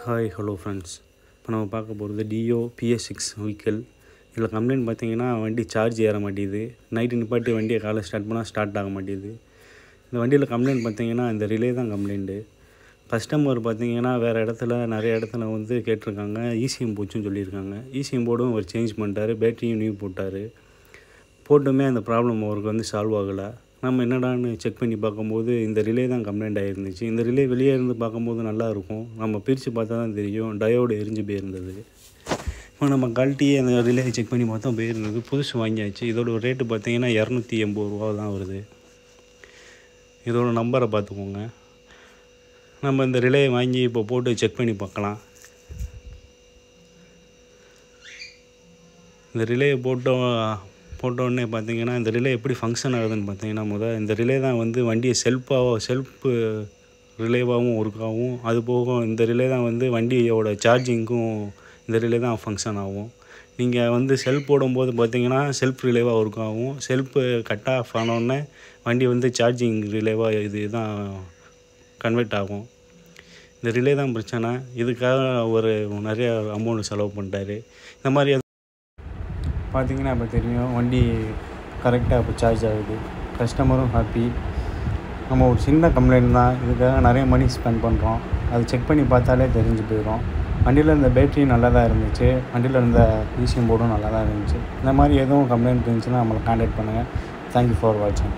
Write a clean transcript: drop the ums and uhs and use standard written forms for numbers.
Hi hello friends. இப்போ நம்ம பார்க்க போகிறது டியோ PS6 வெஹிக்கிள். இதில் கம்ப்ளைண்ட் பார்த்தீங்கன்னா வண்டி சார்ஜ் ஏற மாட்டேங்குது. நைட்டு நிப்பாட்டி வண்டியை காலை ஸ்டார்ட் பண்ணால் ஸ்டார்ட் ஆக மாட்டேங்குது. இந்த வண்டியில் கம்ப்ளைண்ட் பார்த்தீங்கன்னா இந்த ரிலே தான் கம்ப்ளைண்ட்டு. கஸ்டமர் பார்த்தீங்கன்னா வேறு நிறைய இடத்துல வந்து கேட்டிருக்காங்க. ECM போச்சுன்னு சொல்லியிருக்காங்க. ECM போர்டும் அவர் சேஞ்ச் பண்ணிட்டார், பேட்டரியும் நியூ போட்டுமே அந்த ப்ராப்ளம் அவருக்கு வந்து சால்வ் ஆகலை. நம்ம என்னடான்னு செக் பண்ணி பார்க்கும்போது இந்த ரிலே தான் கம்ப்ளைண்ட் ஆகிருந்துச்சு. இந்த ரிலே வெளியே இருந்து பார்க்கும்போது நல்லாயிருக்கும், நம்ம பிரித்து பார்த்தா தான் தெரியும். டயோடு எரிஞ்சு போயிருந்தது. இப்போ நம்ம கழட்டியே அந்த ரிலே செக் பண்ணி பார்த்தோம், போயிருந்தது. புதுசு வாங்கியாச்சு. இதோட ரேட்டு பார்த்தீங்கன்னா 280 ரூபா தான் வருது. இதோட நம்பரை பார்த்துக்கோங்க. நம்ம இந்த ரிலே வாங்கி இப்போ போட்டு செக் பண்ணி பார்க்கலாம். இந்த ரிலேயை போட்டோடனே பார்த்தீங்கன்னா இந்த ரிலே எப்படி ஃபங்க்ஷன் ஆகுதுன்னு பார்த்தீங்கன்னா, இந்த ரிலே தான் வந்து வண்டியை செல்ஃபு ரிலேவாகவும் ஒர்க்காகவும், அது போக இந்த ரிலே தான் வந்து வண்டியோட சார்ஜிங்க்கும் இந்த ரிலே தான் ஃபங்க்ஷன் ஆகும். நீங்கள் வந்து செல்ஃப் போடும்போது பார்த்தீங்கன்னா செல்ஃப் ரிலேவாக ஒர்க் ஆகும். செல்ஃபு கட் ஆஃப் ஆனோடனே வண்டி வந்து சார்ஜிங் ரிலேவாக இது தான் கன்வெர்ட் ஆகும். இந்த ரிலே தான் பிரச்சனை. இதுக்காக ஒரு நிறைய அமௌண்ட் செலவு பண்ணிட்டாரு. இந்த மாதிரி பார்த்தீங்கன்னா இப்போ தெரியும், வண்டி கரெக்டாக இப்போ சார்ஜ் ஆகுது. கஸ்டமரும் ஹாப்பி. நம்ம ஒரு சின்ன கம்ப்ளைண்ட் தான், இதுக்காக நிறைய மணி ஸ்பெண்ட் பண்ணுறோம். அது செக் பண்ணி பார்த்தாலே தெரிஞ்சு போயிடும். வண்டியில் இருந்த பேட்டரியும் நல்லா தான் இருந்துச்சு, வண்டியில் இருந்த ECM போர்டும் நல்லா தான் இருந்துச்சு. இந்த மாதிரி எதுவும் கம்ப்ளைண்ட் இருந்துச்சுன்னா நம்மளை கான்டாக்ட் பண்ணுங்கள். தேங்க்யூ ஃபார் வாட்சிங்.